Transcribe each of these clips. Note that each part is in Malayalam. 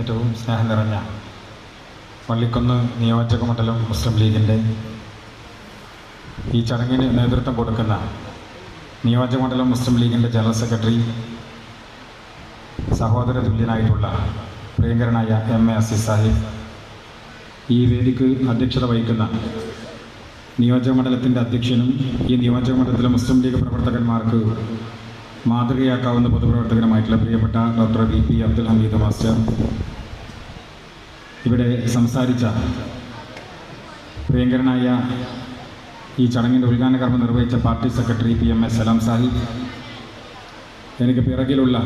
ഏറ്റവും സ്നേഹം നിറഞ്ഞ വള്ളിക്കുന്ന് നിയോജക മണ്ഡലം മുസ്ലിം ലീഗിൻ്റെ ഈ ചടങ്ങിന് നേതൃത്വം കൊടുക്കുന്ന നിയോജക മണ്ഡലം മുസ്ലിം ലീഗിൻ്റെ ജനറൽ സെക്രട്ടറി സഹോദര തുല്യനായിട്ടുള്ള പ്രിയങ്കരനായ എം.എ. അസീസ് സാഹിബ്, ഈ വേദിക്ക് അധ്യക്ഷത വഹിക്കുന്ന നിയോജക മണ്ഡലത്തിൻ്റെ അധ്യക്ഷനും ഈ നിയോജക മണ്ഡലത്തിലെ മുസ്ലിം ലീഗ് പ്രവർത്തകന്മാർക്ക് മാതൃകയാക്കാവുന്ന പൊതുപ്രവർത്തകനുമായിട്ടുള്ള പ്രിയപ്പെട്ട doctor V P. Abdul Hameed master, ഇവിടെ സംസാരിച്ച പ്രിയങ്കരനായ ഈ ചടങ്ങിൻ്റെ ഉദ്ഘാടന കർമ്മം നിർവഹിച്ച പാർട്ടി സെക്രട്ടറി P.M.A. സലാം സാഹിബ്, എനിക്ക് പിറകിലുള്ള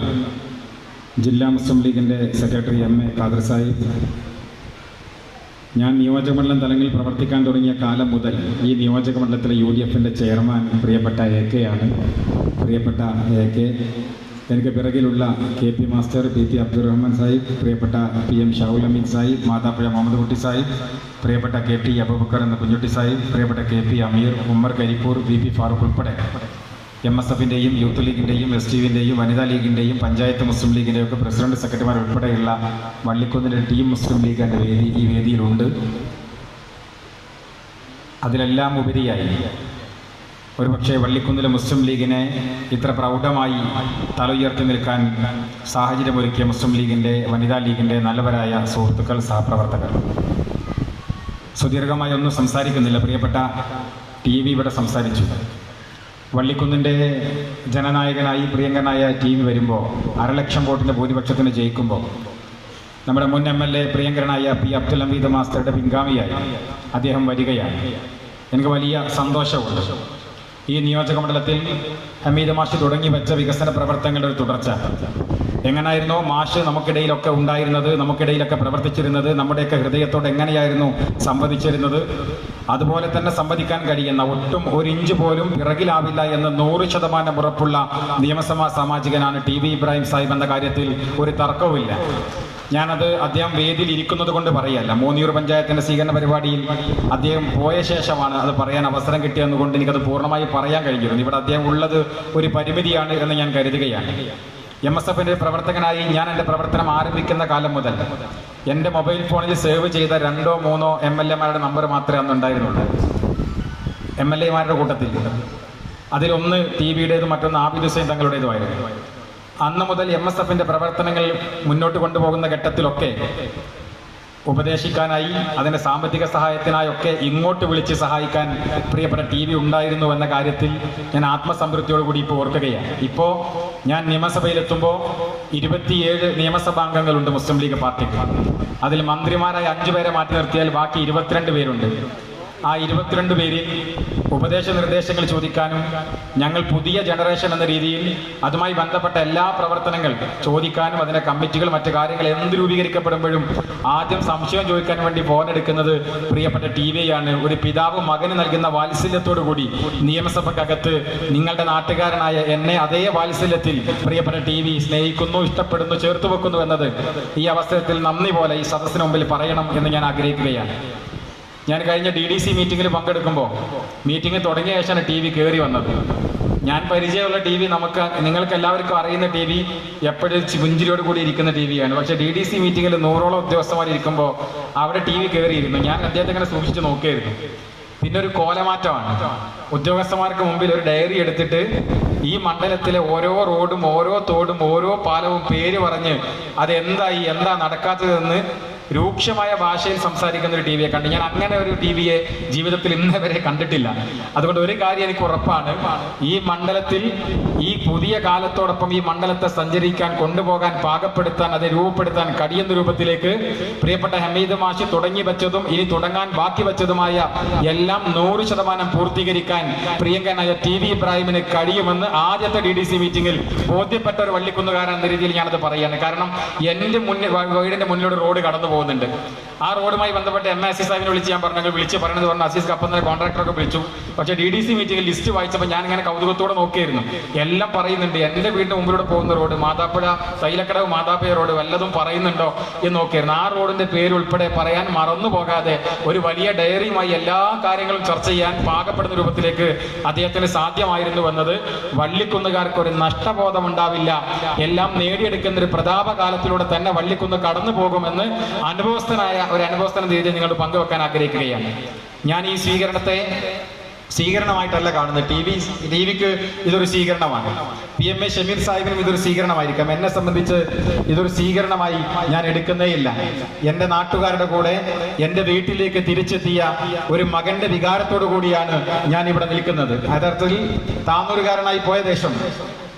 ജില്ലാ മുസ്ലിം ലീഗിൻ്റെ സെക്രട്ടറി M.A. ഖാദർ സാഹിബ്, ഞാൻ നിയോജകമണ്ഡലം തലങ്ങളിൽ പ്രവർത്തിക്കാൻ തുടങ്ങിയ കാലം മുതൽ ഈ നിയോജകമണ്ഡലത്തിലെ UDF-ൻ്റെ ചെയർമാൻ പ്രിയപ്പെട്ട AK ആണ്. പ്രിയപ്പെട്ട AK, എനിക്ക് പിറകിലുള്ള KP master PT Abdurahman Sahib, പ്രിയപ്പെട്ട PM ഷാഹുൽ അമീൻ സാഹിബ്, മാതാപ്പുഴ മുഹമ്മദ് കുട്ടി സാഹിബ്, പ്രിയപ്പെട്ട KT അബൂബക്കർ എന്ന കുഞ്ഞുട്ടി സാഹിബ്, പ്രിയപ്പെട്ട KP അമീർ, ഉമ്മർ കരിപ്പൂർ, VP ഫാറൂഖ് ഉൾപ്പെടെ MSF-ൻ്റെയും യൂത്ത് ലീഗിൻ്റെയും STV-ൻ്റെയും വനിതാ ലീഗിൻ്റെയും പഞ്ചായത്ത് മുസ്ലിം ലീഗിൻ്റെയും ഒക്കെ പ്രസിഡന്റ് സെക്രട്ടറിമാർ ഉൾപ്പെടെയുള്ള വള്ളിക്കുന്നിലെ ടീം മുസ്ലിം ലീഗ് എന്ന ഈ വേദിയിലുണ്ട്. അതിലെല്ലാം ഉപരിയായി ഒരുപക്ഷെ വള്ളിക്കുന്നിലെ മുസ്ലിം ലീഗിനെ ഇത്ര പ്രൗഢമായി തല ഉയർത്തി നിൽക്കാൻ സാഹചര്യമൊരുക്കിയ മുസ്ലിം ലീഗിൻ്റെ വനിതാ ലീഗിൻ്റെ നല്ലവരായ സുഹൃത്തുക്കൾ, സഹപ്രവർത്തകർ, സുദീർഘമായി ഒന്നും സംസാരിക്കുന്നില്ല. പ്രിയപ്പെട്ട TV ഇവിടെ സംസാരിച്ചു. വള്ളിക്കുന്നിൻ്റെ ജനനായകനായി പ്രിയങ്കരനായ TV വരുമ്പോൾ 1,00,000 വോട്ടിൻ്റെ ഭൂരിപക്ഷത്തിന് ജയിക്കുമ്പോൾ നമ്മുടെ മുൻ MLA പ്രിയങ്കരനായ P. അബ്ദുൽ ഹമീദ് മാസ്റ്ററുടെ പിൻഗാമിയായി അദ്ദേഹം വരികയാണ്. എനിക്ക് വലിയ സന്തോഷമുണ്ട്. ഈ നിയോജക മണ്ഡലത്തിൽ ഹമീദ് മാഷ് തുടങ്ങി വെച്ച വികസന പ്രവർത്തനങ്ങളുടെ ഒരു തുടർച്ച. എങ്ങനായിരുന്നോ മാഷ് നമുക്കിടയിലൊക്കെ ഉണ്ടായിരുന്നത്, നമുക്കിടയിലൊക്കെ പ്രവർത്തിച്ചിരുന്നത്, നമ്മുടെയൊക്കെ ഹൃദയത്തോട് എങ്ങനെയായിരുന്നു സംവദിച്ചിരുന്നത്, അതുപോലെ തന്നെ സംവദിക്കാൻ കഴിയുന്ന, ഒട്ടും ഒരു ഇഞ്ച് പോലും പിറകിലാവില്ല എന്ന് 100% ഉറപ്പുള്ള നിയമസഭാ സാമാജികനാണ് TV ഇബ്രാഹിം സാഹിബ് എന്ന കാര്യത്തിൽ ഒരു തർക്കവുമില്ല. ഞാനത് അദ്ദേഹം വേദിയിൽ ഇരിക്കുന്നത് കൊണ്ട് പറയല്ല. മൂന്നിയൂർ പഞ്ചായത്തിൻ്റെ സ്വീകരണ പരിപാടിയിൽ അദ്ദേഹം പോയ ശേഷമാണ് അത് പറയാൻ അവസരം കിട്ടിയതുകൊണ്ട് എനിക്കത് പൂർണ്ണമായി പറയാൻ കഴിഞ്ഞിരുന്നു. ഇവിടെ അദ്ദേഹം ഉള്ളത് ഒരു പരിമിതിയാണ് എന്ന് ഞാൻ കരുതുകയാണ്. MSF-ൻ്റെ പ്രവർത്തകനായി ഞാൻ എൻ്റെ പ്രവർത്തനം ആരംഭിക്കുന്ന കാലം മുതൽ എൻ്റെ മൊബൈൽ ഫോണിൽ സേവ് ചെയ്ത 2-3 MLA-മാരുടെ നമ്പർ മാത്രമേ അന്നുണ്ടായിരുന്നുള്ളൂ. MLA-മാരുടെ കൂട്ടത്തിൽ അതിലൊന്ന് TV-യുടേതും മറ്റൊന്ന് ആബിദ് ഹുസൈൻ തങ്ങളുടേതുമായിരുന്നു. അന്ന് മുതൽ MSF-ൻ്റെ പ്രവർത്തനങ്ങൾ മുന്നോട്ട് കൊണ്ടുപോകുന്ന ഘട്ടത്തിലൊക്കെ ഉപദേശിക്കാനായി, അതിൻ്റെ സാമ്പത്തിക സഹായത്തിനായൊക്കെ ഇങ്ങോട്ട് വിളിച്ച് സഹായിക്കാൻ പ്രിയപ്പെട്ട TV ഉണ്ടായിരുന്നു എന്ന കാര്യത്തിൽ ഞാൻ ആത്മസംതൃപ്തിയോടുകൂടി ഇപ്പോൾ ഓർക്കുകയാണ്. ഇപ്പോൾ ഞാൻ നിയമസഭയിലെത്തുമ്പോൾ 27 നിയമസഭാംഗങ്ങളുണ്ട് മുസ്ലിം ലീഗ് പാർട്ടിക്ക്. അതിൽ മന്ത്രിമാരായ 5 പേരെ മാറ്റി നിർത്തിയാൽ ബാക്കി 22 പേരുണ്ട്. ആ 22 പേരിൽ ഉപദേശ നിർദ്ദേശങ്ങൾ ചോദിക്കാനും ഞങ്ങൾ പുതിയ ജനറേഷൻ എന്ന രീതിയിൽ അതുമായി ബന്ധപ്പെട്ട എല്ലാ പ്രവർത്തനങ്ങൾ ചോദിക്കാനും അതിൻ്റെ കമ്മിറ്റികൾ മറ്റു കാര്യങ്ങൾ എന്ത് രൂപീകരിക്കപ്പെടുമ്പോഴും ആദ്യം സംശയം ചോദിക്കാൻ വേണ്ടി ഫോൺ എടുക്കുന്നത് പ്രിയപ്പെട്ട TV-യാണ്. ഒരു പിതാവ് മകന് നൽകുന്ന വാത്സല്യത്തോടു കൂടി നിയമസഭക്കകത്ത് നിങ്ങളുടെ നാട്ടുകാരനായ എന്നെ അതേ വാത്സല്യത്തിൽ പ്രിയപ്പെട്ട TV സ്നേഹിക്കുന്നു, ഇഷ്ടപ്പെടുന്നു, ചേർത്ത് വെക്കുന്നു എന്നത് ഈ അവസരത്തിൽ നന്ദി പോലെ ഈ സദസ്സിന് മുമ്പിൽ പറയണം എന്ന് ഞാൻ ആഗ്രഹിക്കുകയാണ്. ഞാൻ കഴിഞ്ഞ DDC മീറ്റിങ്ങിൽ പങ്കെടുക്കുമ്പോൾ മീറ്റിംഗ് തുടങ്ങിയ ശേഷമാണ് TV കയറി വന്നത്. ഞാൻ പരിചയമുള്ള TV, നിങ്ങൾക്ക് എല്ലാവർക്കും അറിയുന്ന TV, എപ്പോഴും പുഞ്ചിരിയോട് കൂടി ഇരിക്കുന്ന TV-യാണ്. പക്ഷേ DDC മീറ്റിങ്ങിൽ 100ഓളം ഉദ്യോഗസ്ഥന്മാർ ഇരിക്കുമ്പോൾ അവിടെ TV കയറിയിരുന്നു. ഞാൻ അദ്ദേഹത്തെ ഇങ്ങനെ സൂക്ഷിച്ച് നോക്കിയായിരുന്നു. പിന്നെ ഒരു കോലമാറ്റമാണ്. ഉദ്യോഗസ്ഥന്മാർക്ക് മുമ്പിൽ ഒരു ഡയറി എടുത്തിട്ട് ഈ മണ്ഡലത്തിലെ ഓരോ റോഡും ഓരോ തോടും ഓരോ പാലവും പേര് പറഞ്ഞ് അതെന്തായി, എന്താ നടക്കാത്തതെന്ന് രൂക്ഷമായ ഭാഷയിൽ സംസാരിക്കുന്ന ഒരു TV-യെ കണ്ട്. ഞാൻ അങ്ങനെ ഒരു TV-യെ ജീവിതത്തിൽ ഇന്ന് വരെ കണ്ടിട്ടില്ല. അതുകൊണ്ട് ഒരു കാര്യം എനിക്ക് ഉറപ്പാണ്, ഈ മണ്ഡലത്തിൽ ഈ പുതിയ കാലത്തോടൊപ്പം ഈ മണ്ഡലത്തെ സഞ്ചരിക്കാൻ, കൊണ്ടുപോകാൻ, പാകപ്പെടുത്താൻ, അത് രൂപപ്പെടുത്താൻ കഴിയുന്ന രൂപത്തിലേക്ക് പ്രിയപ്പെട്ട ഹമീദ് മാഷി തുടങ്ങി വെച്ചതും ഇനി തുടങ്ങാൻ ബാക്കി വെച്ചതുമായ എല്ലാം 100% പൂർത്തീകരിക്കാൻ പ്രിയങ്കരനായ TV ഇബ്രാഹിമിന് കഴിയുമെന്ന് ആദ്യത്തെ DDC മീറ്റിംഗിൽ ബോധ്യപ്പെട്ട ഒരു വള്ളിക്കുന്നുകാരൻ എന്ന രീതിയിൽ ഞാനത് പറയാണ്. കാരണം എൻ്റെ വീടിൻ്റെ മുന്നിലൂടെ റോഡ് കടന്നു പോകുന്നു. പോകുന്നുണ്ട്. ആ റോഡുമായി ബന്ധപ്പെട്ട് അസീസ് സാഹിബിനെ വിളിച്ച് ഞാൻ വിളിച്ച് പറയുന്നത് പറഞ്ഞു. അസീസ് അപ്പം തന്നെ കോൺട്രാക്ടറൊക്കെ വിളിച്ചു. പക്ഷേ DDC മീറ്റിംഗിൽ ലിസ്റ്റ് വായിച്ചപ്പോൾ ഞാൻ ഇങ്ങനെ കൗതുകത്തോടെ നോക്കിയായിരുന്നു. എല്ലാം പറയുന്നുണ്ട്. എൻ്റെ വീടിൻ്റെ മുമ്പിലൂടെ പോകുന്ന റോഡ്, മാതാപ്പുഴ തൈലക്കടവ് മാതാപ്പുഴ റോഡ് വല്ലതും പറയുന്നുണ്ടോ എന്ന് നോക്കിയായിരുന്നു. ആ റോഡിന്റെ പേര് ഉൾപ്പെടെ പറയാൻ മറന്നു പോകാതെ ഒരു വലിയ ഡയറിയുമായി എല്ലാ കാര്യങ്ങളും ചർച്ച ചെയ്യാൻ പാകപ്പെടുന്ന രൂപത്തിലേക്ക് അദ്ദേഹത്തിന് സാധ്യമായിരുന്നു എന്നത് വള്ളിക്കുന്നുകാർക്ക് ഒരു നഷ്ടബോധം ഉണ്ടാവില്ല. എല്ലാം നേടിയെടുക്കുന്ന ഒരു പ്രതാപകാലത്തിലൂടെ തന്നെ വള്ളിക്കുന്ന് കടന്നു പോകുമെന്ന് ഒരു അനുഭവസ്ഥന രീതി നിങ്ങൾ പങ്കുവെക്കാൻ ആഗ്രഹിക്കുകയാണ്. ഞാൻ ഈ സ്വീകരണമായിട്ടല്ല കാണുന്നത്. ടിവിക്ക് ഇതൊരു സ്വീകരണമാണ്. PMA ഷമീർ സാഹിബിനും ഇതൊരു സ്വീകരണമായിരിക്കാം. എന്നെ സംബന്ധിച്ച് ഇതൊരു സ്വീകരണമായി ഞാൻ എടുക്കുന്നേയില്ല. എൻ്റെ നാട്ടുകാരുടെ കൂടെ എൻ്റെ വീട്ടിലേക്ക് തിരിച്ചെത്തിയ ഒരു മകന്റെ വികാരത്തോടു കൂടിയാണ് ഞാൻ ഇവിടെ നിൽക്കുന്നത്. യഥാർത്ഥത്തിൽ താന്നൂരുകാരനായി പോയ ദേശം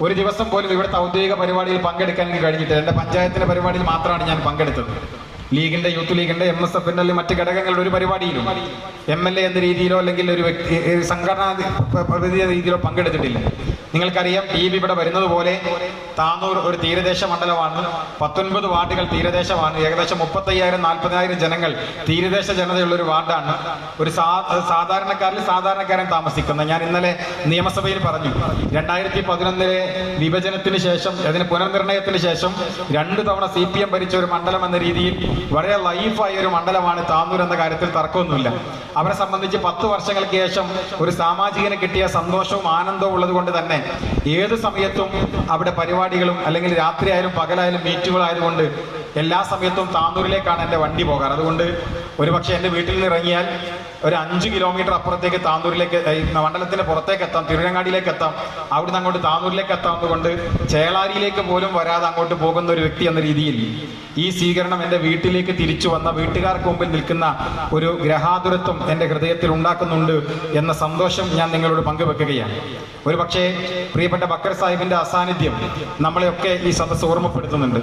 ഒരു ദിവസം പോലും ഇവിടുത്തെ ഔദ്യോഗിക പരിപാടിയിൽ പങ്കെടുക്കാൻ എനിക്ക് കഴിഞ്ഞിട്ടില്ല. എൻ്റെ പഞ്ചായത്തിന്റെ പരിപാടിയിൽ മാത്രമാണ് ഞാൻ പങ്കെടുത്തത്. ലീഗിന്റെ, യൂത്ത് ലീഗിന്റെ, MSFന്റെ അല്ലെങ്കിൽ മറ്റ് ഘടകങ്ങളുടെ ഒരു പരിപാടിയിലും MLA എന്ന രീതിയിലോ അല്ലെങ്കിൽ ഒരു സംഘടനാ രീതിയിലോ പങ്കെടുത്തിട്ടില്ല. നിങ്ങൾക്കറിയാം, TV ഇവിടെ വരുന്നത് പോലെ താന്നൂർ ഒരു തീരദേശ മണ്ഡലമാണ്. 19 വാർഡുകൾ തീരദേശമാണ്. ഏകദേശം 35,000-40,000 ജനങ്ങൾ തീരദേശ ജനതയുള്ള ഒരു വാർഡാണ്. ഒരു സാധാരണക്കാരൻ താമസിക്കുന്ന. ഞാൻ ഇന്നലെ നിയമസഭയിൽ പറഞ്ഞു, 2011 വിഭജനത്തിന് ശേഷം, അതിന് പുനർനിർണയത്തിന് ശേഷം 2 തവണ CPM ഭരിച്ച ഒരു മണ്ഡലം എന്ന രീതിയിൽ വളരെ ലൈഫായ ഒരു മണ്ഡലമാണ് താന്നൂർ എന്ന കാര്യത്തിൽ തർക്കമൊന്നുമില്ല. അവരെ സംബന്ധിച്ച് 10 വർഷങ്ങൾക്ക് ശേഷം ഒരു സാമാജികന് കിട്ടിയ സന്തോഷവും ആനന്ദവും ഉള്ളത് കൊണ്ട് തന്നെ ഏത് സമയത്തും അവിടെ പരിപാടികളും അല്ലെങ്കിൽ രാത്രിയായാലും പകലായാലും മീറ്റുകളായതുകൊണ്ട് എല്ലാ സമയത്തും താന്നൂരിലേക്കാണ് എൻ്റെ വണ്ടി പോകാറ്. അതുകൊണ്ട് ഒരുപക്ഷെ എൻ്റെ വീട്ടിൽ നിന്ന് ഇറങ്ങിയാൽ ഒരു 5 കിലോമീറ്റർ അപ്പുറത്തേക്ക് താന്നൂരിലേക്ക്, മണ്ഡലത്തിന്റെ പുറത്തേക്ക് എത്താം, തിരുരങ്ങാടിയിലേക്ക് എത്താം, അവിടുന്ന് അങ്ങോട്ട് താന്നൂരിലേക്ക് എത്താവുന്നതുകൊണ്ട് ചേളാരിയിലേക്ക് പോലും വരാതെ അങ്ങോട്ട് പോകുന്ന ഒരു വ്യക്തി എന്ന രീതിയിൽ ഈ സ്വീകരണം എൻ്റെ വീട്ടിലേക്ക് തിരിച്ചു വന്ന വീട്ടുകാർക്ക് മുമ്പിൽ നിൽക്കുന്ന ഒരു ഗ്രഹാതുരത്വം എൻ്റെ ഹൃദയത്തിൽ ഉണ്ടാക്കുന്നുണ്ട് എന്ന സന്തോഷം ഞാൻ നിങ്ങളോട് പങ്കുവെക്കുകയാണ്. ഒരു പക്ഷേ പ്രിയപ്പെട്ട ബക്കർ സാഹിബിന്റെ അസാന്നിധ്യം നമ്മളെയൊക്കെ ഈ സദസ്സ് ഓർമ്മപ്പെടുത്തുന്നുണ്ട്.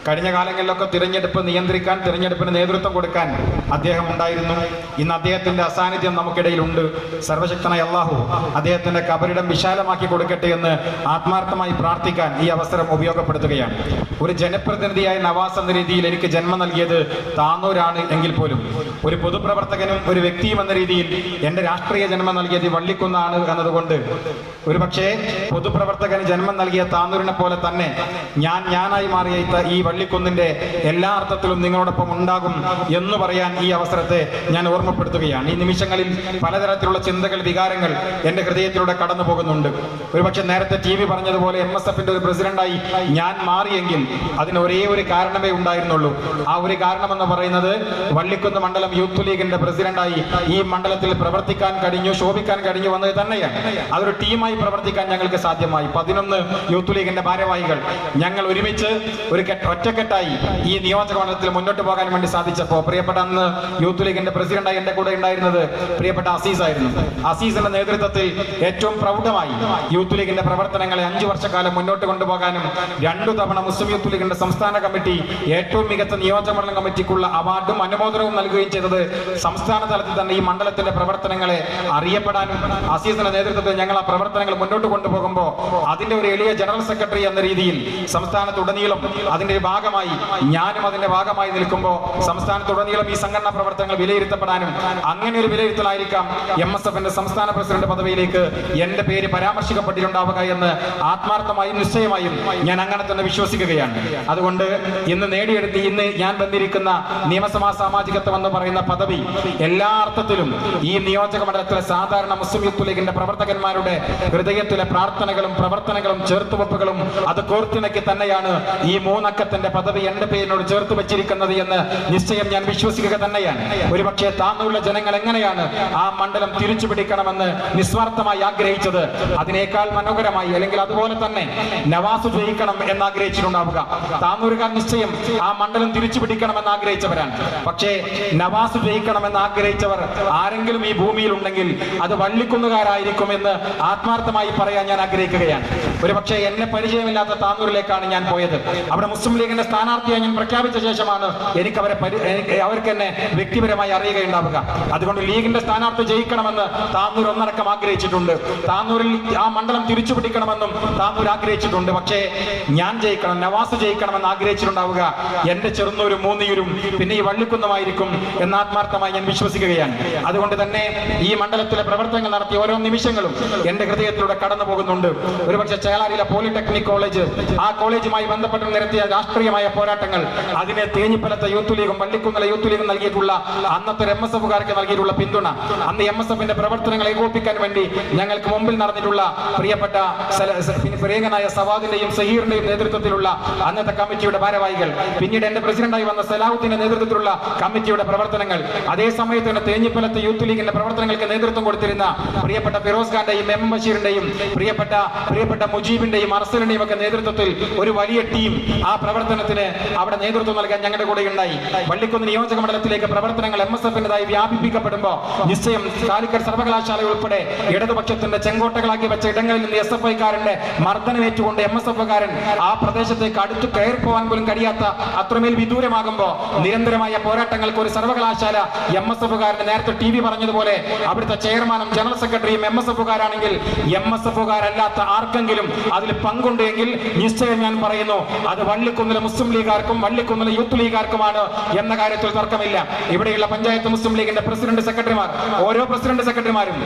കഴിഞ്ഞ കാലങ്ങളിലൊക്കെ തിരഞ്ഞെടുപ്പ് നിയന്ത്രിക്കാൻ, തിരഞ്ഞെടുപ്പിന് നേതൃത്വം കൊടുക്കാൻ അദ്ദേഹം ഉണ്ടായിരുന്നു. ഇന്ന് അദ്ദേഹത്തിന്റെ അസാന്നിധ്യം നമുക്കിടയിലുണ്ട്. സർവശക്തനായ അല്ലാഹു അദ്ദേഹത്തിന്റെ കബറിടം വിശാലമാക്കി കൊടുക്കട്ടെ എന്ന് ആത്മാർത്ഥമായി പ്രാർത്ഥിക്കാൻ ഈ അവസരം ഉപയോഗപ്പെടുത്തുകയാണ്. ഒരു ജനപ്രതിനിധിയായ നവാസ് എന്ന രീതിയിൽ എനിക്ക് ജന്മം നൽകിയത് താന്നൂരാണ് എങ്കിൽ പോലും ഒരു പൊതുപ്രവർത്തകനും ഒരു വ്യക്തിയും എന്ന രീതിയിൽ എൻ്റെ രാഷ്ട്രീയ ജന്മം നൽകിയത് വള്ളിക്കുന്നാണ് എന്നതുകൊണ്ട് ഒരുപക്ഷെ പൊതുപ്രവർത്തകന് ജന്മം നൽകിയ താന്നൂരിനെ പോലെ തന്നെ ഞാനായി മാറിയ ഈ വള്ളിക്കുന്നിന്റെ എല്ലാ അർത്ഥത്തിലും നിങ്ങളോടൊപ്പം ഉണ്ടാകും എന്ന് പറയാൻ ഈ അവസരത്തെ ഞാൻ ഓർമ്മപ്പെടുത്തുകയാണ്. ഈ നിമിഷങ്ങളിൽ പലതരത്തിലുള്ള ചിന്തകൾ, വികാരങ്ങൾ എൻ്റെ ഹൃദയത്തിലൂടെ കടന്നു പോകുന്നുണ്ട്. ഒരുപക്ഷെ നേരത്തെ TV പറഞ്ഞതുപോലെ MSFന്റെ ഒരു പ്രസിഡന്റായി ഞാൻ മാറിയെങ്കിൽ അതിന് ഒരേ ഒരു കാരണമേ ഉണ്ടായിരുന്നുള്ളൂ. ആ ഒരു കാരണമെന്ന് പറയുന്നത് വള്ളിക്കുന്ന് മണ്ഡലം യൂത്ത് ലീഗിന്റെ പ്രസിഡന്റായി ഈ മണ്ഡലത്തിൽ പ്രവർത്തിക്കാൻ കഴിഞ്ഞു, ശോഭിക്കാൻ കഴിഞ്ഞു വന്നത് തന്നെയാണ്. അതൊരു ടീമായി പ്രവർത്തിക്കാൻ ഞങ്ങൾക്ക് സാധ്യമായി. 11 യൂത്ത് ലീഗിന്റെ ഭാരവാഹികൾ ഞങ്ങൾ ഒരുമിച്ച് ഒരു ഒറ്റക്കെട്ടായി ഈ നിയോജക മണ്ഡലത്തിൽ മുന്നോട്ട് പോകാൻ വേണ്ടി സാധിച്ചപ്പോൾ പ്രിയപ്പെട്ട അന്ന് യൂത്ത് ലീഗിന്റെ പ്രസിഡന്റായി എന്റെ കൂടെ ഉണ്ടായിരുന്നത് പ്രിയപ്പെട്ട അസീസ് ആയിരുന്നു. അസീസിന്റെ നേതൃത്വത്തിൽ ഏറ്റവും പ്രൗഢമായി യൂത്ത് ലീഗിന്റെ പ്രവർത്തനങ്ങളെ 5 വർഷക്കാലം മുന്നോട്ട് കൊണ്ടുപോകാനും 2 തവണ മുസ്ലിം യൂത്ത് ലീഗിന്റെ സംസ്ഥാന കമ്മിറ്റി ഏറ്റവും മികച്ച നിയോജക മണ്ഡലം കമ്മിറ്റിക്കുള്ള അവാർഡും അനുമോദനവും നൽകുകയും ചെയ്തത് സംസ്ഥാന തലത്തിൽ തന്നെ ഈ മണ്ഡലത്തിന്റെ പ്രവർത്തനങ്ങളെ അറിയപ്പെടാനും അസീസിന്റെ നേതൃത്വത്തിൽ ഞങ്ങൾ ആ പ്രവർത്തനങ്ങൾ മുന്നോട്ട് കൊണ്ടുപോകുമ്പോൾ അതിന്റെ ഒരു എളിയ ജനറൽ സെക്രട്ടറി എന്ന രീതിയിൽ സംസ്ഥാനത്തുടനീളം അതിന്റെ ഭാഗമായി ഞാനും അതിന്റെ ഭാഗമായി നിൽക്കുമ്പോൾ സംസ്ഥാനത്തുടനീളം ഈ സംഘടനാ പ്രവർത്തനങ്ങൾ വിലയിരുത്തപ്പെടാനും അങ്ങനെ ഒരു വിലയിരുത്തലായിരിക്കാം MSFന്റെ സംസ്ഥാന പ്രസിഡന്റ് പദവിയിലേക്ക് എന്റെ പേര് പരാമർശിക്കപ്പെട്ടിട്ടുണ്ടാവുക എന്ന് ആത്മാർത്ഥമായും നിശ്ചയമായും ഞാൻ അങ്ങനെ തന്നെ വിശ്വസിക്കുകയാണ്. അതുകൊണ്ട് ഇന്ന് ഞാൻ വന്നിരിക്കുന്ന നിയമസഭാ സാമാജികത്വം എന്ന് പറയുന്ന പദവി എല്ലാ അർത്ഥത്തിലും ഈ നിയോജക മണ്ഡലത്തിലെ സാധാരണ മുസ്ലിം യൂത്ത് ലീഗിന്റെ പ്രവർത്തകന്മാരുടെ ഹൃദയത്തിലെ പ്രാർത്ഥനകളും പ്രവർത്തനങ്ങളും ചേർത്തുവെപ്പുകളും അത് കോർത്തിണക്കി തന്നെയാണ് ഈ 3 അക്കത്തിന്റെ പദവി എന്റെ പേരിനോട് ചേർത്ത് വെച്ചിരിക്കുന്നത് എന്ന് നിശ്ചയം ഞാൻ വിശ്വസിക്കുക തന്നെയാണ്. ഒരുപക്ഷെ താന്നൂരിലെ ജനങ്ങൾ എങ്ങനെയാണ് ആ മണ്ഡലം തിരിച്ചു പിടിക്കണമെന്ന് നിസ്വാർത്ഥമായി ആഗ്രഹിച്ചത്, അതിനേക്കാൾ മനോഹരമായി അല്ലെങ്കിൽ അതുപോലെ തന്നെ നവാസ് ജയിക്കണം എന്ന് ആഗ്രഹിച്ചിട്ടുണ്ടാവുക. താന്നൂരുകാർ നിശ്ചയം ആ മണ്ഡലം തിരിച്ചു പിടിക്കണമെന്ന് ആഗ്രഹിച്ചവരാണ്. പക്ഷേ നവാസ് ജയിക്കണമെന്ന് ആഗ്രഹിച്ചവർ ആരെങ്കിലും ഈ ഭൂമിയിൽ ഉണ്ടെങ്കിൽ അത് വള്ളിക്കുന്നുകാരായിരിക്കുമെന്ന് ആത്മാർത്ഥമായി പറയാൻ ഞാൻ ആഗ്രഹിക്കുകയാണ്. ഒരുപക്ഷെ എന്നെ പരിചയമില്ലാത്ത താന്നൂരിലേക്കാണ് ഞാൻ പോയത്. അവിടെ മുസ്ലിം ലീഗ് ലീഗിന്റെ സ്ഥാനാർത്ഥിയായി ഞാൻ പ്രഖ്യാപിച്ച ശേഷമാണ് അവർക്ക് എന്നെ വ്യക്തിപരമായി അറിയുകയുണ്ടാവുക. അതുകൊണ്ട് ലീഗിന്റെ സ്ഥാനാർത്ഥി ജയിക്കണമെന്ന് താന്നൂർ ഒന്നടക്കം ആഗ്രഹിച്ചിട്ടുണ്ട്. താന്നൂരിൽ ആ മണ്ഡലം തിരിച്ചു പിടിക്കണമെന്നും താന്നൂർ ആഗ്രഹിച്ചിട്ടുണ്ട്. പക്ഷേ ഞാൻ ജയിക്കണം, നവാസ് ജയിക്കണമെന്ന് ആഗ്രഹിച്ചിട്ടുണ്ടാവുക എന്റെ ചെറുന്നൂരും മൂന്നിയൂരും പിന്നെ ഈ വള്ളിക്കുന്നുമായിരിക്കും എന്ന് ആത്മാർത്ഥമായി ഞാൻ വിശ്വസിക്കുകയാണ്. അതുകൊണ്ട് തന്നെ ഈ മണ്ഡലത്തിലെ പ്രവർത്തനങ്ങൾ നടത്തിയ ഓരോ നിമിഷങ്ങളും എന്റെ ഹൃദയത്തിലൂടെ കടന്നു പോകുന്നുണ്ട്. ഒരുപക്ഷെ ചേളാരിയിലെ പോളിടെക്നിക് കോളേജ്, ആ കോളേജുമായി ബന്ധപ്പെട്ട് നിരത്തിയ രാഷ്ട്രീയമായ പോരാട്ടങ്ങൾ, അതിനെ തേഞ്ഞിപ്പലത്തെ യൂത്ത് ലീഗും വള്ളിക്കുന്നിലെ യൂത്ത് ലീഗും നൽകിയിട്ടുള്ള അന്നത്തെ MSFകാർക്ക് നൽകിയിട്ടുള്ള പിന്തുണ, അന്ന് MSFന്റെ പ്രവർത്തനങ്ങൾ ഏകോപിക്കാൻ വേണ്ടി ഞങ്ങൾക്ക് മുമ്പിൽ നടന്നിട്ടുള്ള പ്രിയപ്പെട്ട പ്രിയങ്കനായ സവാദിന്റെയും സഹീറിന്റെയും നേതൃത്വത്തിലുള്ള അന്നത്തെ കമ്മിറ്റിയുടെ ഭാരവാഹികൾ, പിന്നീട് എന്റെ പ്രസിഡന്റായി വന്ന സലാഹുദ്ദീന്റെ നേതൃത്വത്തിലുള്ള കമ്മിറ്റിയുടെ പ്രവർത്തനങ്ങൾ, അതേ സമയത്ത് തന്നെ തേഞ്ഞിപ്പലത്തെ യൂത്ത് ലീഗിന്റെ പ്രവർത്തനങ്ങൾക്ക് നേതൃത്വം കൊടുത്തിരുന്ന പ്രിയപ്പെട്ട ഫിറോസ് ഖാന്റെയും M ബഷീറിന്റെയും പ്രിയപ്പെട്ട മുജീബിന്റെയും അർസലിന്റെയും ഒക്കെ നേതൃത്വത്തിൽ ഒരു വലിയ ടീം ആ പ്രവർത്തനത്തിന് അവിടെ നേതൃത്വം നൽകാൻ ഞങ്ങളുടെ കൂടെ ഉണ്ടായി. വള്ളിക്കുന്ന് നിയോജക മണ്ഡലത്തിലേക്ക് പ്രവർത്തനങ്ങൾ MSFന്റേതായി വ്യാപിപ്പിക്കപ്പെടുമ്പോൾ നിശ്ചയം കാലിക്കറ്റ് സർവകലാശാല ഉൾപ്പെടെ ഇടതുപക്ഷത്തിന്റെ ചെങ്കോട്ടകളാക്കി വെച്ച ഇടങ്ങളിൽ നിന്ന് SFIക്കാരന്റെ മർദ്ദനമേറ്റുകൊണ്ട് MSFകാരൻ ആ പ്രദേശത്തേക്ക് അടുത്ത് കയറി പോകാൻ പോലും കഴിയാത്ത അത്രമേൽ വിദൂരമാകുമ്പോൾ നിരന്തരമായ പോരാട്ടങ്ങൾക്ക് ഒരു സർവകലാശാല MSFകാരന് നേരത്തെ TV പറഞ്ഞതുപോലെ അവിടുത്തെ ചെയർമാനും ജനറൽ സെക്രട്ടറിയും MSFകാരാണെങ്കിൽ MSFകാരല്ലാത്ത ആർക്കെങ്കിലും അതിൽ പങ്കുണ്ട് എങ്കിൽ നിശ്ചയം ഞാൻ പറയുന്നു അത് വള്ളിക്കുന്നിലെ മുസ്ലിം ലീഗുകാർക്കും വള്ളിക്കുന്നിലെ യൂത്ത് ലീഗുകാർക്കുമാണ് എന്ന കാര്യത്തിൽ തർക്കമില്ല. ഇവിടെയുള്ള പഞ്ചായത്ത് മുസ്ലിം ലീഗിന്റെ പ്രസിഡന്റ് സെക്രട്ടറിമാർ, ഓരോ പ്രസിഡന്റ് സെക്രട്ടറിമാരും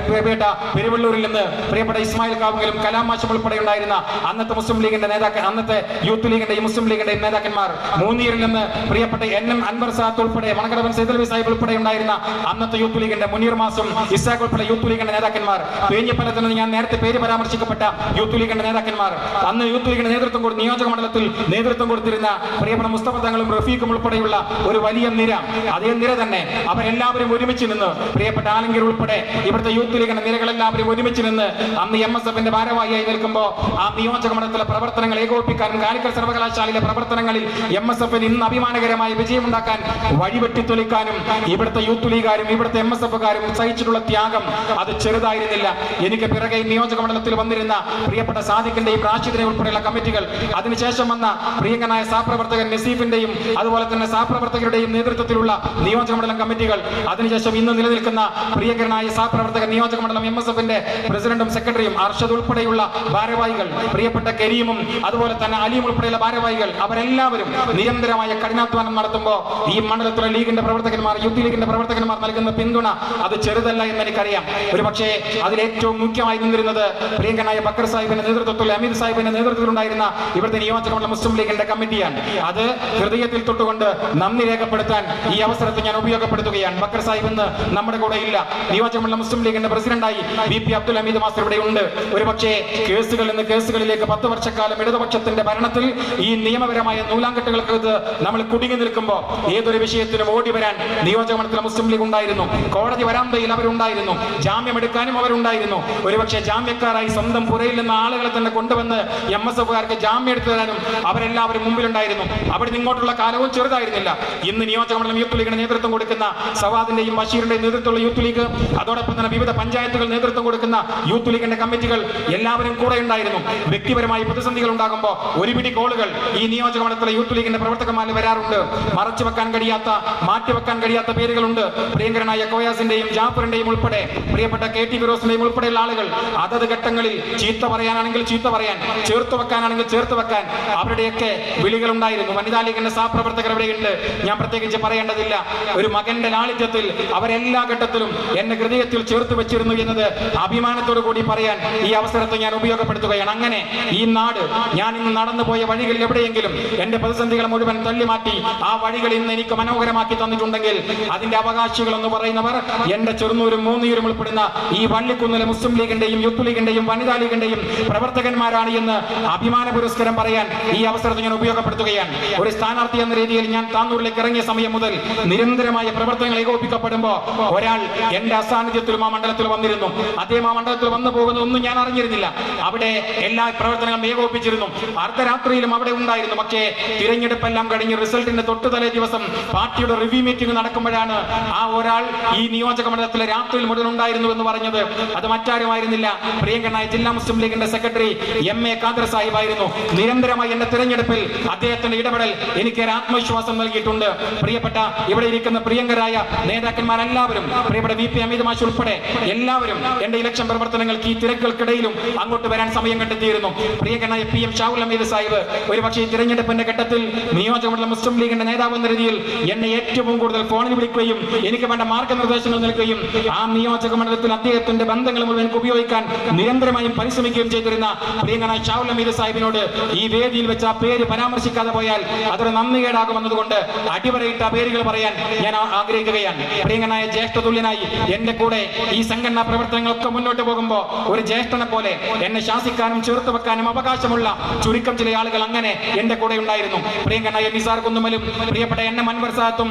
പ്രിയപ്പെട്ട പെരുവള്ളൂരിൽ നിന്ന് പ്രിയപ്പെട്ട ഇസ്മായിൽ കാവുങ്കലും കലാമാശം ഉൾപ്പെടെ ഉണ്ടായിരുന്ന അന്നത്തെ മുസ്ലിം ലീഗിന്റെ നേതാക്കൾ, അന്നത്തെ യൂത്ത് ലീഗിന്റെയും മുസ്ലിം ലീഗിന്റെയും നേതാക്കന്മാർ, മൂന്നിയൂരിൽ നിന്ന് പ്രിയപ്പെട്ട NM അൻവർ സാദത്ത് ഉൾപ്പെടെ മണക്കടവൻ സൈദലവി സാഹിബ് ഉൾപ്പെടെ ഉണ്ടായിരുന്ന അന്നത്തെ യൂത്ത് ലീഗിന്റെ മുനീർ മാസും ഇസാഖ് ഉൾപ്പെടെ യൂത്ത് ലീഗിന്റെ നേതാക്കന്മാർ, തേഞ്ഞിപ്പലത്തിൽ നിന്ന് ഞാൻ നേരത്തെ പേര് പരാമർശിക്കപ്പെട്ട യൂത്ത് ലീഗിന്റെ നേതാക്കന്മാർ, അന്ന് യൂത്ത് ലീഗിന്റെ നേതൃത്വം കൊടുത്ത് നിയോജക മണ്ഡലത്തിൽ നേതൃത്വം കൊടുത്തിരുന്ന പ്രിയപ്പെട്ട മുസ്തഫ തങ്ങളും റഫീഖും ഉൾപ്പെടെയുള്ള ഒരു വലിയ നിര, അതേ നിര തന്നെ അവരെല്ലാവരും ഒരുമിച്ച് നിന്ന്, പ്രിയപ്പെട്ട ആലങ്കീർ ഉൾപ്പെടെ ഇവിടുത്തെ യൂത്ത് ലീഗിന്റെ നിരകളെല്ലാവരും ഒരുമിച്ച് നിന്ന് അന്ന് MSFന്റെ ഭാരവാഹിയായി നിൽക്കുമ്പോൾ ആ നിയോജക മണ്ഡലത്തിലെ പ്രവർത്തനങ്ങൾ ഏകോപിപ്പിക്കാനും കാലിക്കറ്റ് സർവകലാശാലയിലെ പ്രവർത്തനങ്ങളിൽ MSFന് ഇന്ന് അഭിമാനകരമായ വിജയമുണ്ടാക്കാൻ വഴിവെട്ടിത്തൊലിക്കാനും ഇവിടുത്തെ യൂത്ത് ലീഗുകാരും ഇവിടുത്തെ MSFകാരും സഹിച്ചിട്ടുള്ള ത്യാഗം അത് ചെറുതായിരുന്നില്ല. എനിക്ക് പിറകെ നിയോജക മണ്ഡലത്തിൽ വന്നിരുന്ന പ്രിയപ്പെട്ട സാദിഖിന്റെയും റാഷിദിനെയും ഉൾപ്പെടെയുള്ള കമ്മിറ്റികൾ, അതിനുശേഷം വന്ന പ്രിയങ്കനായ സഹപ്രവർത്തകൻ നസീഫിന്റെയും അതുപോലെ തന്നെ സഹപ്രവർത്തകരുടെയും നേതൃത്വത്തിലുള്ള നിയോജക മണ്ഡലം കമ്മിറ്റികൾ, അതിനുശേഷം ഇന്ന് നിലനിൽക്കുന്ന പ്രിയങ്കരനായ സഹപ്രവർത്തകൻ നിയോജക മണ്ഡലം MSFന്റെ പ്രസിഡന്റും സെക്രട്ടറിയും അർഷദ് ഉൾപ്പെടെയുള്ള ഭാരവാഹികൾ, പ്രിയപ്പെട്ട കരീമും അതുപോലെ തന്നെ അലിയും ഉൾപ്പെടെയുള്ള ഭാരവാഹികൾ, അവരെല്ലാവരും നിരന്തരമായ കഠിനാധ്വാനം നടത്തുമ്പോൾ ഈ മണ്ഡലത്തിലെ ലീഗിന്റെ പ്രവർത്തകന്മാർ, യൂത്ത് ലീഗിന്റെ പ്രവർത്തകന്മാർ നൽകുന്ന പിന്തുണ അത് ചെറുതല്ല എന്ന് എനിക്കറിയാം. ഒരു പക്ഷേ അതിലേറ്റവും മുഖ്യമായി നിന്നിരുന്നത് പ്രിയങ്കനായ ബക്കർ സാഹിബിന്റെ നേതൃത്വത്തിൽ, അമീദ് സാഹിബിന്റെ നേതൃത്വത്തിലുണ്ടായിരുന്ന ഇവിടുത്തെ നിയോജക മണ്ഡലം മുസ്ലിം ലീഗിന്റെ കമ്മിറ്റിയാണ്. അത് ഹൃദയത്തിൽ തൊട്ടുകൊണ്ട് നന്ദി രേഖപ്പെടുത്താൻ ഈ അവസരത്തിൽ ഞാൻ ഉപയോഗപ്പെടുത്തുകയാണ്. ബക്കർ സാഹിബ് ഇന്ന് നമ്മുടെ കൂടെ ഇല്ല. നിയോജക മണ്ഡലം മുസ്ലിം ലീഗിന്റെ പ്രസിഡന്റായി VP അബ്ദുൽ ഹമീദ് മാസ്റ്റർ ഇവിടെ ഉണ്ട്. ഒരു പക്ഷേ കേസുകളിൽ നിന്ന് കേസുകളിലേക്ക് 10 വർഷക്കാലം ഇടതുപക്ഷത്തിന്റെ ഭരണത്തിൽ ഈ നിയമപരമായ നൂലാങ്കെട്ടുകൾക്ക് നമ്മൾ കുടുങ്ങി നിൽക്കുമ്പോൾ ഏതൊരു വിഷയത്തിനും ഓടി വരാൻ നിയോജക മണ്ഡലത്തിലെ മുസ്ലിം ലീഗ് ഉണ്ടായിരുന്നു. കോടതി വരാന്തയിൽ അവരുണ്ടായിരുന്നു, ജാമ്യം എടുക്കാനും അവരുണ്ടായിരുന്നു. ഒരുപക്ഷെ ജാമ്യക്കാരായി സ്വന്തം പുരയിൽ നിന്ന് ആളുകളെ തന്നെ കൊണ്ടുവന്ന് MSFകാർക്ക് ജാമ്യം എടുത്തു തരാനും അവരെല്ലാവരും മുമ്പിലുണ്ടായിരുന്നു. അവിടെ ഇങ്ങോട്ടുള്ള കാലവും ചെറുതായിരുന്നില്ല. ഇന്ന് നിയോജക മണ്ഡലം യൂത്ത് ലീഗിന് നേതൃത്വം കൊടുക്കുന്ന സവാദിന്റെയും ബഷീറിന്റെയും നേതൃത്വമുള്ള യൂത്ത് ലീഗ്, അതോടൊപ്പം തന്നെ വിവിധ പഞ്ചായത്തുകൾ നേതൃത്വം കൊടുക്കുന്ന യൂത്ത് ലീഗിന്റെ കമ്മിറ്റികൾ എല്ലാവരും കൂടെ ഉണ്ടായിരുന്നു. വ്യക്തിപരമായ പ്രതിസന്ധികൾ ഉണ്ടാകുമ്പോൾ ഒരു പിടി കോളുകൾ ഈ നിയോജക മണ്ഡലത്തിലെ യൂത്ത് ലീഗിന്റെ പ്രവർത്തകന്മാരിൽ വരാറുണ്ട്. മറച്ചു വെക്കാൻ കഴിയാത്ത, മാറ്റിവെക്കാൻ കഴിയാത്ത പേരുകളുണ്ട്. പ്രിയങ്കരനായ കോയാസിന്റെയും ജാഫറിന്റെയും ഉൾപ്പെടെ പ്രിയപ്പെട്ട KT ഫിറോസിന്റെയും ഉൾപ്പെടെയുള്ള ആളുകൾ അതത് ഘട്ടങ്ങളിൽ ചീത്ത പറയാനാണെങ്കിൽ ചീത്ത പറയാൻ, ചേർത്ത് വെക്കാനാണെങ്കിൽ ചേർത്ത് വെക്കാൻ അവരുടെയൊക്കെ വിളികൾ ഉണ്ടായിരുന്നു. വനിതാ ലീഗിന്റെ സഹപ്രവർത്തകർ അവിടെയുണ്ട്, ഞാൻ പ്രത്യേകിച്ച് പറയേണ്ടതില്ല. ഒരു മകന്റെ ലാളിത്യത്തിൽ അവരെല്ലാ ഘട്ടത്തിലും എന്നെ ഹൃദയത്തിൽ ചേർത്ത് വെച്ചിരുന്നു എന്നത് അഭിമാനത്തോടു കൂടി പറയാൻ ഈ അവസരത്തെ ഞാൻ ഉപയോഗപ്പെടുത്തുകയാണ്. അങ്ങനെ ഈ നാട്, ഞാൻ ഇന്ന് നടന്നു പോയ വഴികളിൽ എവിടെയെങ്കിലും എന്റെ പ്രതിസന്ധികൾ മുഴുവൻ തള്ളിമാറ്റി ആ വഴികൾ ഇന്ന് എനിക്ക് മനോഹരമാക്കി തന്നിട്ടുണ്ടെങ്കിൽ അതിന്റെ അവകാശികൾ എന്ന് പറയുന്നവർ എന്റെ ചെറുന്നൂരും മൂന്നിയൂരും ഉൾപ്പെടുന്ന ഈ വള്ളിക്കുന്നിലെ മുസ്ലിം ലീഗിന്റെയും യൂത്ത് ലീഗിന്റെയും വനിതാ ലീഗിന്റെയും പ്രവർത്തകന്മാരാണ് എന്ന് അഭിമാന പുരസ്കാരം പറയാൻ ഈ അവസരത്തെ ഞാൻ ഉപയോഗപ്പെടുത്തുകയാണ്. ഒരു സ്ഥാനാർത്ഥി എന്ന രീതിയിൽ ഞാൻ താന്നൂരിലേക്ക് ഇറങ്ങിയ സമയം മുതൽ നിരന്തരമായ പ്രവർത്തനങ്ങൾ ഏകോപിക്കപ്പെടുമ്പോൾ ഒരാൾ എന്റെ അസാന്നിധ്യത്തിലും ആ മണ്ഡലത്തിൽ വന്നിരുന്നു. അദ്ദേഹം ആ മണ്ഡലത്തിൽ വന്നു പോകുന്നതൊന്നും ഞാൻ അറിഞ്ഞിരുന്നില്ല. അവിടെ എല്ലാ പ്രവർത്തനങ്ങളും ഏകോപിപ്പിച്ചിരുന്നു. അർദ്ധരാത്രിയിലും അവിടെ ഉണ്ടായിരുന്നു. പക്ഷേ തിരഞ്ഞെടുപ്പെല്ലാം കഴിഞ്ഞ് റിസൾട്ടിന്റെ തൊട്ടുതലേ ദിവസം പാർട്ടിയുടെ റിവ്യൂ മീറ്റിംഗ് നടക്കുമ്പോഴാണ് ആ ഒരാൾ ഈ നിയോജക മണ്ഡലത്തിലെ രാത്രിയിൽ മുഴുവൻ ഉണ്ടായിരുന്നു എന്ന് പറഞ്ഞത്. അത് മറ്റാരുമായിരുന്നില്ല, പ്രിയങ്കരനായ ജില്ലാ മുസ്ലിം ലീഗിന്റെ സെക്രട്ടറി MA ഖാദർ സാഹിബായിരുന്നു. നിരന്തരമായി എന്റെ തിരഞ്ഞെടുപ്പ് തെരഞ്ഞെടുപ്പിൽ അദ്ദേഹത്തിന്റെ ഇടപെടൽ എനിക്ക് ആത്മവിശ്വാസം നൽകിയിട്ടുണ്ട്. പ്രിയപ്പെട്ട ഇവിടെ ഇരിക്കുന്ന പ്രിയങ്കരായ നേതാക്കന്മാരെല്ലാവരും, പ്രിയപ്പെട്ട VP അമിത് മാഷ് ഉൾപ്പെടെ എല്ലാവരും എന്റെ ഇലക്ഷൻ പ്രവർത്തനങ്ങൾക്ക് ഈ തിരക്കുകൾക്കിടയിലും അങ്ങോട്ട് വരാൻ സമയം കണ്ടെത്തിയിരുന്നു. പ്രിയങ്കരനായ PM ഷാഹുൽ ഹമീദ് സാഹിബ് ഒരുപക്ഷെ ഈ തിരഞ്ഞെടുപ്പിന്റെ ഘട്ടത്തിൽ നിയോജകമണ്ഡലം മുസ്ലിം ലീഗിന്റെ നേതാവ് എന്ന രീതിയിൽ എന്നെ ഏറ്റവും കൂടുതൽ ഫോണിൽ വിളിക്കുകയും എനിക്ക് വേണ്ട മാർഗനിർദ്ദേശങ്ങൾ നൽകുകയും ആ നിയോജക മണ്ഡലത്തിൽ അദ്ദേഹത്തിന്റെ ബന്ധങ്ങൾ മുഴുവൻ ഉപയോഗിക്കാൻ നിരന്തരമായും പരിശ്രമിക്കുകയും ചെയ്തിരുന്ന പ്രിയങ്കരനായ ഷാഹുൽ ഹമീദ് സാഹിബിനോട് ഈ വേദിയിൽ വെച്ച് ആ പേര് പരാമർശിക്കാതെ പോയാൽ അതൊരു നന്ദികേടാകുമെന്നതുകൊണ്ട് അടിവരയിട്ട പേരുകൾ പറയാൻ ഞാൻ ആഗ്രഹിക്കുകയാണ്. പ്രിയങ്കരനായ ജ്യേഷ്ഠതുല്യനായി എന്റെ കൂടെ ഈ സംഘടനാ പ്രവർത്തനങ്ങളൊക്കെ മുന്നോട്ട് പോകുമ്പോൾ ഒരു ജ്യേഷ്ഠനെ പോലെ എന്നെ ശാസിക്കാനും ചേർത്ത് വെക്കാനും അവകാശമുള്ള ചുരുക്കം ചില ആളുകൾ അങ്ങനെ എന്റെ കൂടെ ഉണ്ടായിരുന്നു. പ്രിയങ്കരനായ നിസാർ കുന്നുമലും പ്രിയപ്പെട്ട എന്നെ അൻവർ സാദത്തും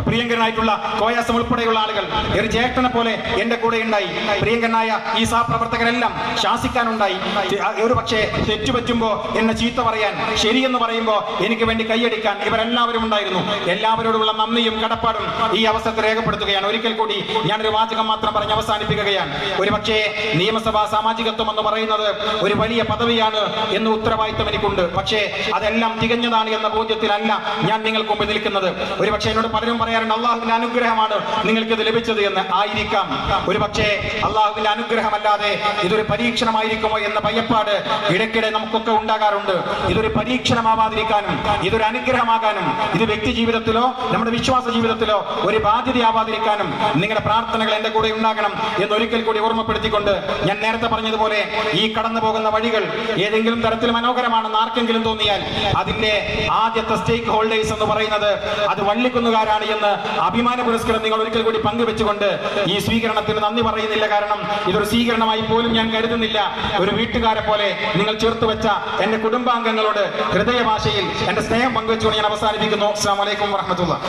പ്രിയങ്കരനായിട്ടുള്ള കോയാസം ഉൾപ്പെടെയുള്ള ആളുകൾ ഒരു ജ്യേഷ്ഠനെ പോലെ എന്റെ കൂടെ ഉണ്ടായി. പ്രിയങ്കരനായ ഈ സഹപ്രവർത്തകരെല്ലാം ശാസിക്കാനുണ്ടായി. ഒരു പക്ഷേ തെറ്റുപറ്റുമ്പോ എന്നെ ചീത്ത പറയാൻ, ശരിയെന്ന് പറയുമ്പോ എനിക്ക് വേണ്ടി കൈയടിക്കാൻ ഇവരെല്ലാവരും ഉണ്ടായിരുന്നു. എല്ലാവരോടുള്ള നന്ദിയും കടപ്പാടും ഈ അവസരത്തിൽ രേഖപ്പെടുത്തുകയാണ്. ഒരിക്കൽ കൂടി ഞാനൊരു വാചകം മാത്രം പറഞ്ഞ് അവസാനിപ്പിക്കുകയാണ്. ഒരു പക്ഷേ നിയമസഭാ സാമാജികത്വം എന്ന് പറയുന്നത് ഒരു വലിയ പദവിയാണ് എന്ന് ഉത്തരവാദിത്തം എനിക്കുണ്ട്. പക്ഷേ അതെല്ലാം തികഞ്ഞതാണ് എന്ന ബോധ്യത്തിലല്ല ഞാൻ നിങ്ങൾക്ക് മുമ്പ് നിൽക്കുന്നത്. ഒരു പക്ഷേ എന്നോട് പലരും പറയാറുണ്ട് അള്ളാഹുവിന്റെ അനുഗ്രഹമാണ് നിങ്ങൾക്ക് ഇത് ലഭിച്ചത് എന്ന്. ആയിരിക്കാം. ഒരു പക്ഷേ അള്ളാഹുവിന്റെ അനുഗ്രഹമല്ലാതെ ഇതൊരു പരീക്ഷണമായിരിക്കുമോ എന്ന ഭയപ്പാട് ഇടയ്ക്കിടെ നമുക്കൊക്കെ ഉണ്ടാകാറുണ്ട്. ഇതൊരു പരീക്ഷണമാവാതിരിക്കാനും ഇതൊരു അനുഗ്രഹമാകാനും ഇത് വ്യക്തി ജീവിതത്തിലോ നമ്മുടെ വിശ്വാസ ജീവിതത്തിലോ ഒരു ബാധ്യതയാവാതിരിക്കാനും നിങ്ങളുടെ പ്രാർത്ഥനകൾ എന്റെ കൂടെ ഉണ്ടാകണം എന്നൊരിക്കൽ കൂടി ഓർമ്മപ്പെടുത്തിക്കൊണ്ട് ഞാൻ നേരത്തെ പറഞ്ഞതുപോലെ ഈ കടന്നു പോകുന്ന വഴികൾ ഏതെങ്കിലും തരത്തിൽ മനോഹരമാണെന്ന് ആർക്കെങ്കിലും തോന്നിയാൽ അതിന്റെ ആദ്യത്തെ സ്റ്റേക്ക് ഹോൾഡേഴ്സ് എന്ന് പറയുന്നത് അത് വള്ളിക്കുന്നുകാരാണ് എന്ന് അഭിമാന പുരസ്കാരം നിങ്ങൾ ഒരിക്കൽ കൂടി പങ്കുവെച്ചുകൊണ്ട് ഈ സ്വീകരണത്തിന് നന്ദി പറയുന്നില്ല. കാരണം ഇതൊരു സ്വീകരണമായി പോലും ഞാൻ കരുതുന്നില്ല. ഒരു വീട്ടുകാരെ പോലെ നിങ്ങൾ ചേർത്ത് വെച്ച എന്റെ കുടുംബാംഗങ്ങളോട് ഹൃദയഭാഷയിൽ എന്റെ സ്നേഹം പങ്കുവെച്ചുകൊണ്ട് ഞാൻ അവസാനിപ്പിക്കുന്നു. അസ്സലാമു അലൈക്കും വറഹ്മത്തുള്ളാഹി.